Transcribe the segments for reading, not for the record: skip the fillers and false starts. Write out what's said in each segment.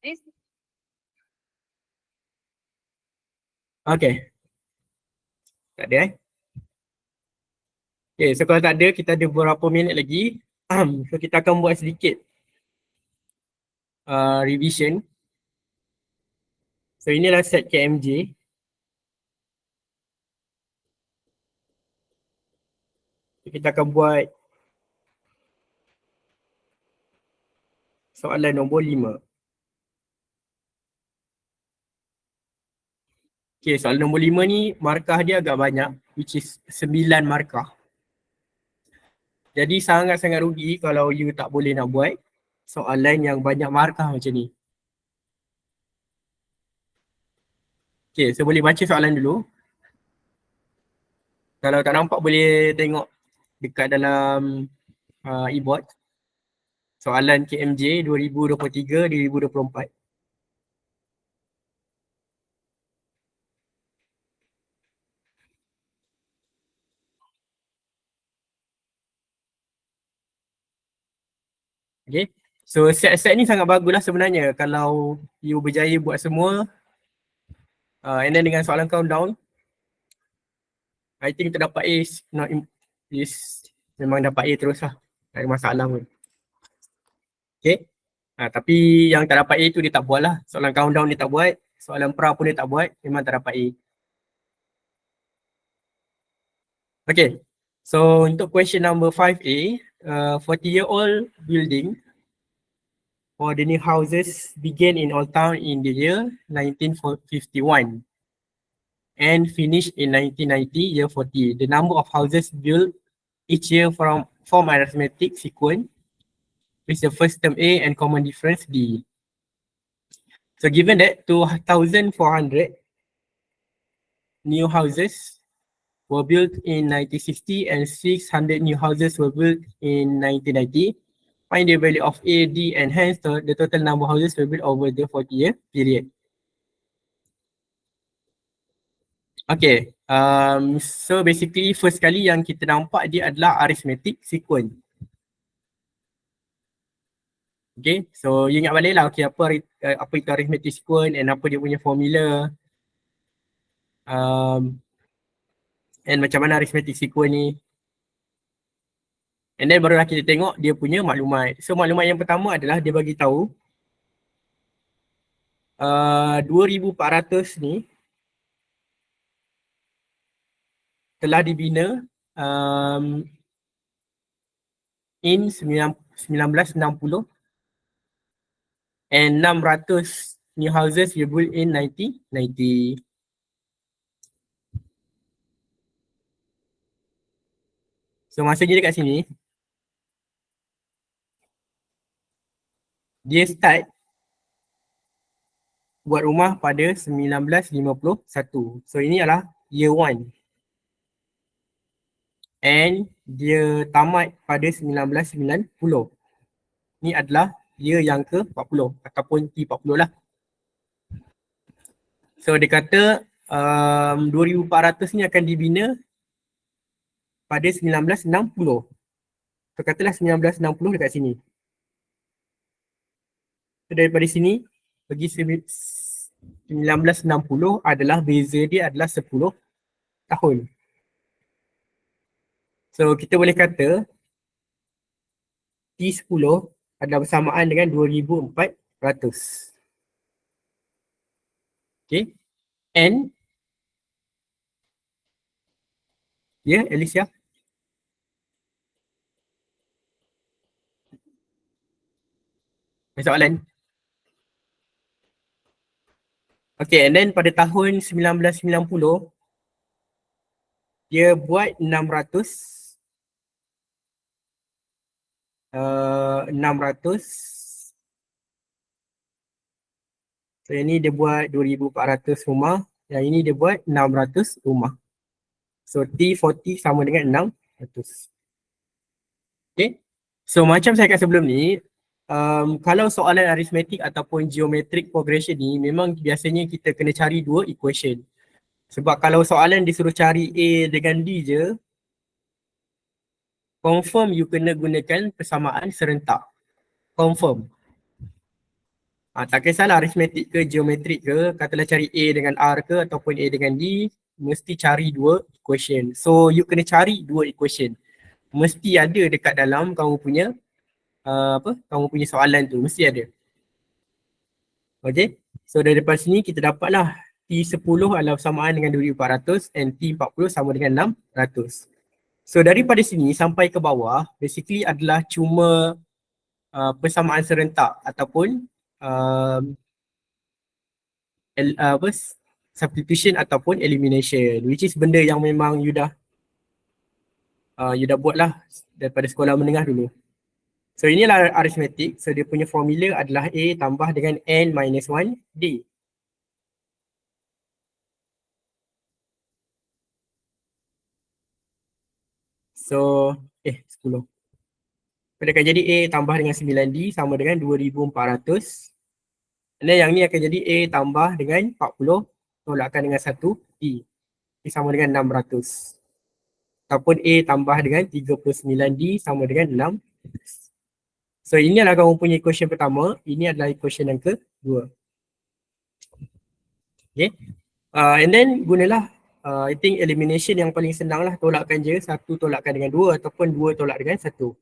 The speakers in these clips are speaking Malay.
Okay. Tak ada Okay, so kalau tak ada, kita ada beberapa minit lagi. So kita akan buat sedikit revision. So inilah set KMJ. So, kita akan buat soalan nombor 5. Okay, soalan nombor 5 ni markah dia agak banyak, which is 9 markah. Jadi sangat-sangat rugi kalau you tak boleh nak buat soalan yang banyak markah macam ni. Okay, so boleh baca soalan dulu. Kalau tak nampak boleh tengok dekat dalam e-board. Soalan KMJ 2023-2024. Okay. So set-set ni sangat bagus lah sebenarnya kalau you berjaya buat semua. And then dengan soalan countdown, I think terdapat A is memang dapat A terus lah. Tak ada masalah pun. Okay. Tapi yang tak dapat A tu dia tak buat lah. Soalan countdown dia tak buat. Soalan pra pun dia tak buat. Memang tak dapat A. Okay. So untuk question number 5A, 40-year-old building for the new houses began in Old Town in the year 1951 and finished in 1990, year 40. The number of houses built each year from arithmetic sequence with the first term A and common difference D. So given that 2,400 new houses were built in 1960 and 600 new houses were built in 1990, find the value of A, D, and hence the total number of houses were built over the 40-year period. Okay, so basically first kali yang kita nampak dia adalah arithmetic sequence. Okay, so you ingat balik lah, okay, apa itu arithmetic sequence and apa dia punya formula. And macam mana arithmetic sequence ni. And then barulah kita tengok dia punya maklumat. So maklumat yang pertama adalah dia bagi tahu 2,400 ni telah dibina in 1960 and 600 new houses were built in 1990. So maksudnya dekat sini dia start buat rumah pada 1951. So ini adalah year 1. And dia tamat pada 1990. Ini adalah year yang ke-40 ataupun T40 lah. So dia kata 2,400 ni akan dibina pada 1960. So katalah 1960 dekat sini. So daripada sini pergi 1960 adalah beza dia adalah 10 tahun. So kita boleh kata T10 adalah bersamaan dengan 2,400. Okay. And ya, Alicia. Soalan. Okay, and then pada tahun 1990 dia buat 600 so yang ni dia buat 2,400 rumah, yang ini dia buat 600 rumah. So T40 sama dengan 600. Okay, so macam saya kata sebelum ni, kalau soalan arithmetic ataupun geometric progression ni memang biasanya kita kena cari dua equation. Sebab kalau soalan disuruh cari A dengan D je, confirm you kena gunakan persamaan serentak. Confirm. Tak kisahlah aritmetik ke, geometrik ke, katalah cari A dengan R ke ataupun A dengan D, mesti cari dua equation. So you kena cari dua equation. Mesti ada dekat dalam kamu punya kamu punya soalan tu, mesti ada. Okay, so dari depan sini kita dapatlah T10 adalah bersamaan dengan 2400 and T40 sama dengan 600. So daripada sini sampai ke bawah, basically adalah cuma persamaan serentak ataupun um, substitution ataupun elimination, which is benda yang memang you dah buat lah daripada sekolah menengah dulu. So inilah arithmetic. So dia punya formula adalah A tambah dengan N minus 1 D. So 10. Pada akan jadi A tambah dengan 9D sama dengan 2400. Dan yang ni akan jadi A tambah dengan 40 tolakkan dengan 1 D. Ini sama dengan 600. Ataupun A tambah dengan 39D sama dengan 6. So ini adalah kamu punya equation pertama. Ini adalah equation yang kedua. Okay. And then gunalah I think elimination yang paling senang lah. Tolakkan je. Satu tolakkan dengan dua ataupun dua tolak dengan satu.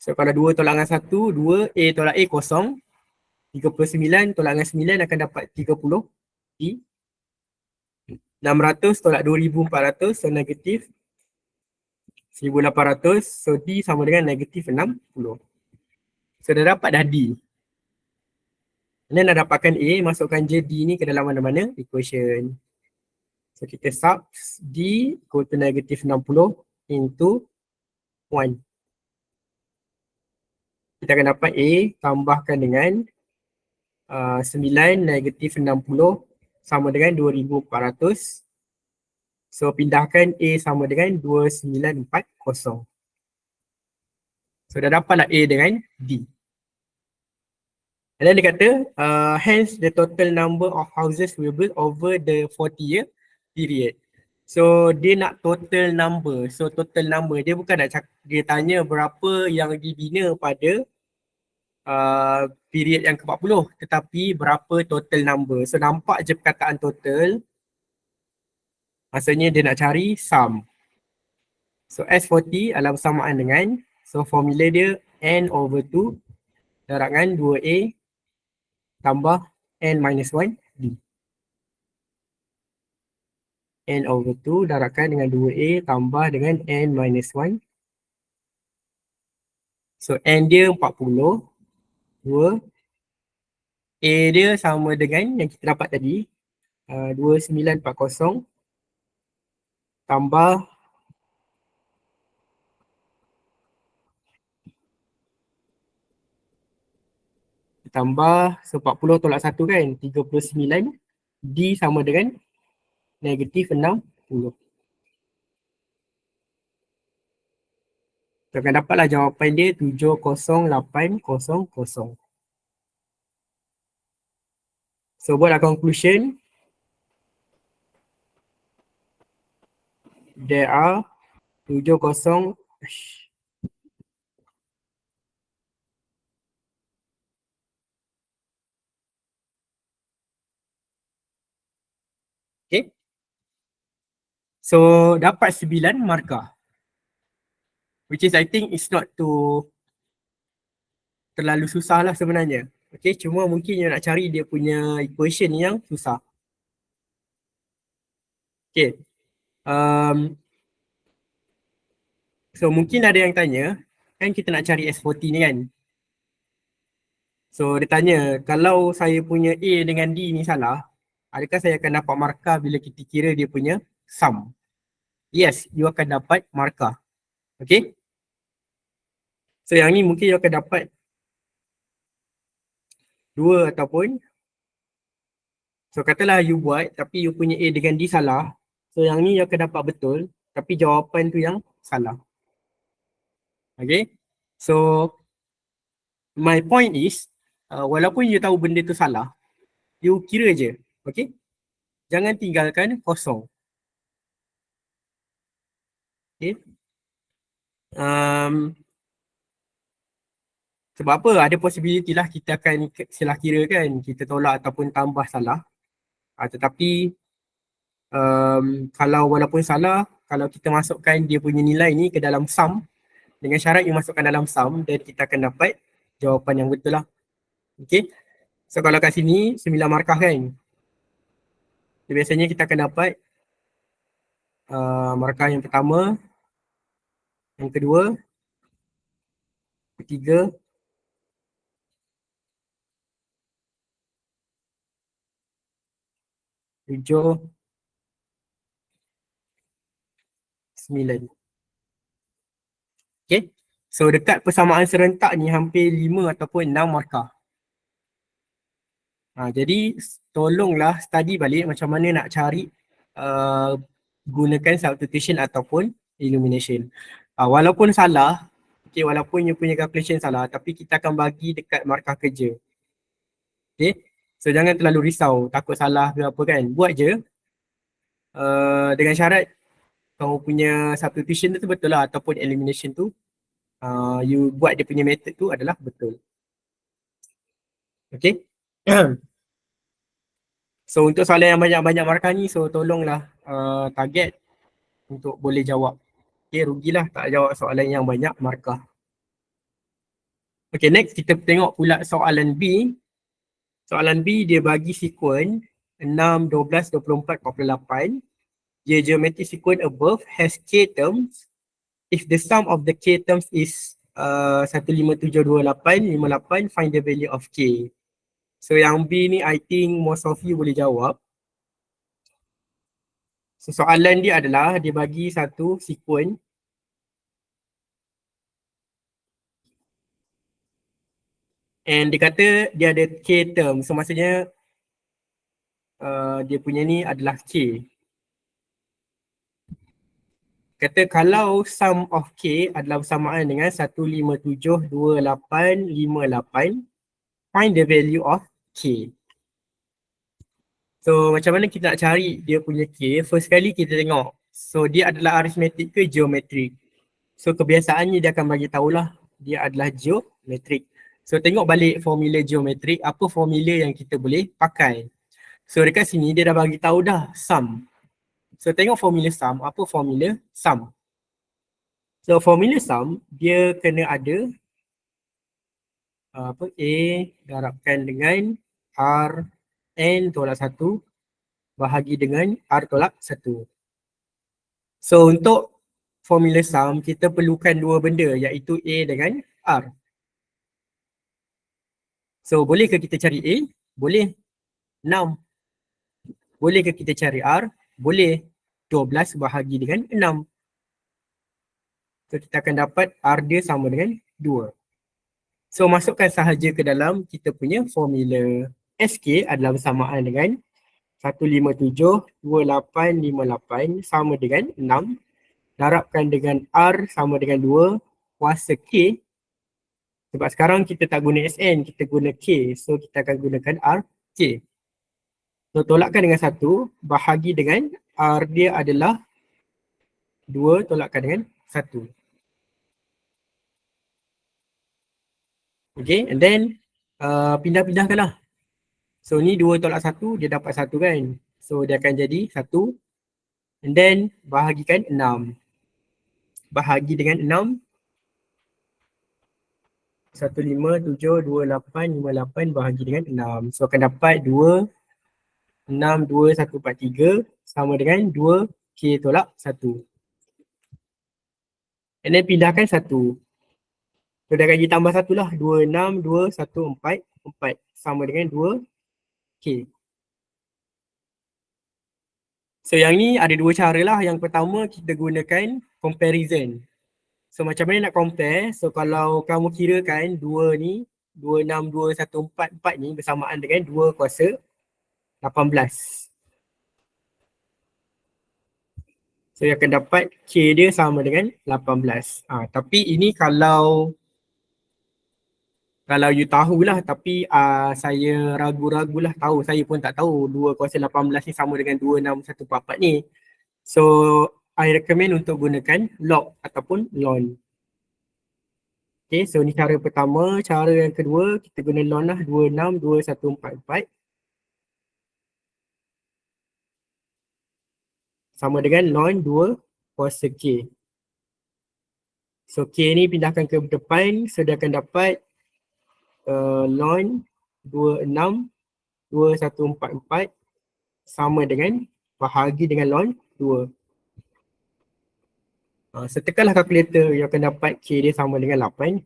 So kalau dua tolak dengan satu, dua A tolak A kosong. 39 tolak dengan 9 akan dapat 30 D. 600 tolak 2400 so negatif 1800, so D sama dengan negatif 60. So dah dapat dah D. Dan dah dapatkan A, masukkan je D ni ke dalam mana-mana equation. So kita sub D equal to negatif 60 into 1. Kita akan dapat A tambahkan dengan 9 negatif 60 sama dengan 2400. So pindahkan A sama dengan 2940. So dah dapatlah A dengan D. And then dia kata, hence the total number of houses will build over the 40-year period. So dia nak total number. So total number, dia bukan nak dia tanya berapa yang dibina pada period yang ke-40, tetapi berapa total number. So nampak je perkataan total, maksudnya dia nak cari sum. So S40 adalah bersamaan dengan, so formula dia N over 2 darabkan 2A tambah N minus 1 D. N over 2 darabkan dengan 2A tambah dengan N minus 1. So N dia 40. 2. A dia sama dengan yang kita dapat tadi. 2940 tambah so 40 tolak 1 kan, 39. D sama dengan negatif 60. So akan dapatlah jawapan dia 70800. So buatlah conclusion. There are 70. Okay. So dapat 9 markah. Which is I think it's not too terlalu susah lah sebenarnya. Okay, cuma mungkin you nak cari dia punya equation yang susah. Okay. So mungkin ada yang tanya, kan kita nak cari S40 ni kan. So dia tanya, kalau saya punya A dengan D ni salah, adakah saya akan dapat markah bila kita kira dia punya sum? Yes, you akan dapat markah. Okay. So yang ni mungkin you akan dapat 2 ataupun, so katalah you buat tapi you punya A dengan D salah. So yang ni you akan dapat betul, tapi jawapan tu yang salah. Okay. So my point is, walaupun you tahu benda tu salah, you kira je. Okay. Jangan tinggalkan kosong. Okay. Sebab apa? Ada possibility lah kita akan salah kira kan. Kita tolak ataupun tambah salah. Tetapi kalau walaupun salah, kalau kita masukkan dia punya nilai ni ke dalam sum, dengan syarat you masukkan dalam sum, dan kita akan dapat jawapan yang betul lah. Okay. So kalau kat sini 9 markah kan. So, biasanya kita akan dapat markah yang pertama, yang kedua, ketiga, tujuh, 9. Okay. So dekat persamaan serentak ni hampir 5 ataupun 6 markah. Jadi tolonglah study balik macam mana nak cari gunakan substitution ataupun elimination. Walaupun salah, okay, walaupun you punya calculation salah, tapi kita akan bagi dekat markah kerja. Okay. So jangan terlalu risau, takut salah ke apa kan. Buat je dengan syarat kamu punya substitution tu betul lah ataupun elimination tu you buat dia punya method tu adalah betul. Okay. So untuk soalan yang banyak-banyak markah ni, so tolonglah target untuk boleh jawab. Okay, rugilah tak jawab soalan yang banyak markah. Okay, next kita tengok pula soalan B. Soalan B dia bagi sekuen 6, 12, 24, 48. The geometric sequence above has k terms. If the sum of the k terms is 15728, 58, find the value of k. So yang B ni I think most of you boleh jawab. So soalan dia adalah dia bagi satu sekuen and dia kata dia ada k term. So maksudnya dia punya ni adalah k. Kata kalau sum of k adalah bersamaan dengan 1572858, find the value of k. So macam mana kita nak cari dia punya k? First kali kita tengok. So dia adalah arithmetic ke geometrik? So kebiasaannya dia akan bagi tahulah dia adalah geometrik. So tengok balik formula geometrik, apa formula yang kita boleh pakai. So dekat sini dia dah bagi tahu dah sum. So tengok formula sum, apa formula sum? So formula sum dia kena ada A darabkan dengan R N tolak 1 bahagi dengan R tolak 1. So untuk formula sum kita perlukan dua benda iaitu A dengan R. So bolehkah kita cari A? Boleh. 6. Bolehkah kita cari R? Boleh. 12 bahagi dengan 6. So kita akan dapat R dia sama dengan 2. So masukkan sahaja ke dalam kita punya formula. SK adalah bersamaan dengan 1572858 sama dengan 6. Darabkan dengan R sama dengan 2 kuasa K. Sebab sekarang kita tak guna SN, kita guna K. So kita akan gunakan R K. So tolakkan dengan 1 bahagi dengan R dia adalah 2 tolakkan dengan 1. Okay, and then pindah-pindahkanlah. So ni 2 tolak 1, dia dapat 1 kan. So dia akan jadi 1. And then bahagikan 6. Bahagi dengan 6. 1572858 bahagi dengan 6. So akan dapat 2, 6, 2, 1, 4, 3 sama dengan 2 K tolak 1. And then pindahkan 1. So dia akan jadi tambah 1 lah. 2, 6, 2, 1, 4, 4 sama dengan 2 K. So yang ni ada dua cara lah. Yang pertama kita gunakan comparison. So macam mana nak compare? So kalau kamu kirakan 2 ni, 2, 6, 2, 1, 4, 4 ni bersamaan dengan 2 kuasa 18. So yang akan dapat K dia sama dengan 18. Tapi ini kalau you tahulah, tapi saya ragu-ragulah tahu. Saya pun tak tahu 2 kuasa 18 ni sama dengan 2, 6, 1, 4, 4 ni. So I recommend untuk gunakan log ataupun ln. Okay, so ni cara pertama. Cara yang kedua, kita guna lon lah, 26, 2144. Sama dengan ln 2 kuasa K. So K ni pindahkan ke depan, so dia akan dapat ln 26, 2144 sama dengan bahagi dengan ln 2. So tekanlah kalkulator, yang akan dapat K dia sama dengan 18.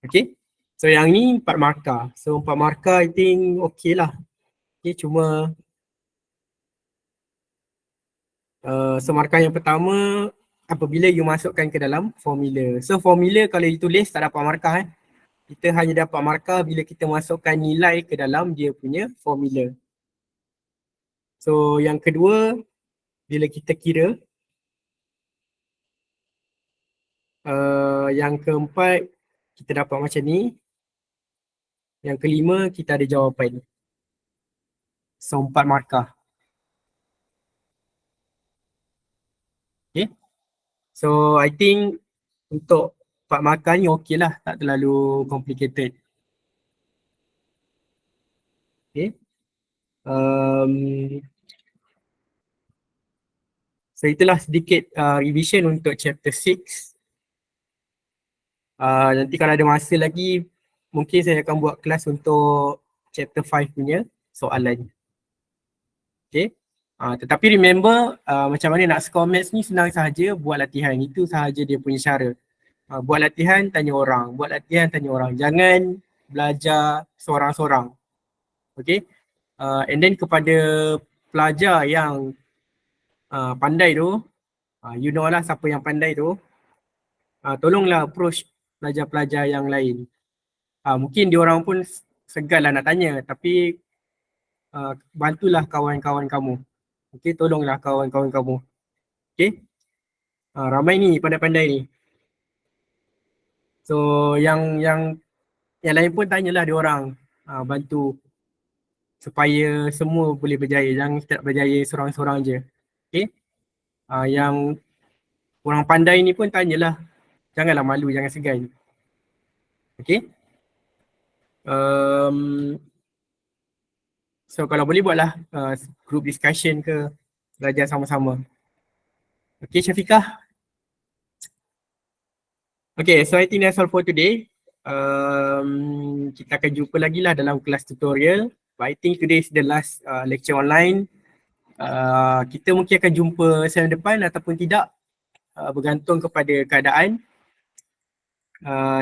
Okay, so yang ni 4 markah. So 4 markah I think okay lah. Okay, cuma so markah yang pertama apabila you masukkan ke dalam formula. So formula kalau ditulis tak dapat markah kita hanya dapat markah bila kita masukkan nilai ke dalam dia punya formula. So yang kedua, bila kita kira, yang keempat kita dapat macam ni. Yang kelima kita ada jawapan. So 4 markah. Okay. So I think untuk 4 markah ni okey lah, tak terlalu complicated. Okay. So itulah sedikit revision untuk chapter 6. Nanti kalau ada masa lagi, mungkin saya akan buat kelas untuk chapter 5 punya soalan. Okay. Tetapi remember, macam mana nak score maths ni senang sahaja, buat latihan. Itu sahaja dia punya cara. Buat latihan, tanya orang. Buat latihan, tanya orang. Jangan belajar seorang-seorang. Okay. And then kepada pelajar yang pandai tu, you know lah siapa yang pandai tu, tolonglah approach pelajar-pelajar yang lain. Mungkin diorang pun segan lah nak tanya, tapi bantulah kawan-kawan kamu. Okay, tolonglah kawan-kawan kamu. Okay, ramai ni pandai-pandai ni. So yang lain pun tanyalah diorang, bantu supaya semua boleh berjaya. Jangan kita nak berjaya seorang-seorang je. Okay, yang orang pandai ni pun tanyalah. Janganlah malu, jangan segan. Okay. So kalau boleh buatlah group discussion ke, belajar sama-sama. Okay, Syafiqah. Okay, so I think that's all for today. Kita akan jumpa lagi lah dalam kelas tutorial. But I think today is the last lecture online. Kita mungkin akan jumpa sesi depan ataupun tidak, bergantung kepada keadaan.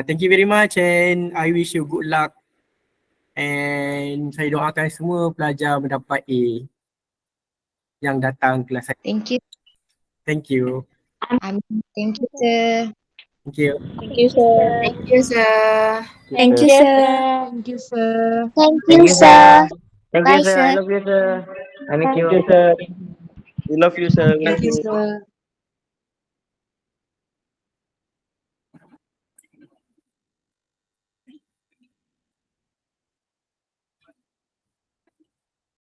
Thank you very much and I wish you good luck. And saya doakan semua pelajar mendapat A yang datang kelas saya. Thank you. Thank you. Thank you, sir. Thank you. Thank you, sir. Thank you, sir. Thank you, sir. Thank you, sir. Thank you, sir. Thank Bye, you, sir. sir. I love you, sir. I miss you. Thank you, sir. We love you, sir. We love Thank you, you. sir.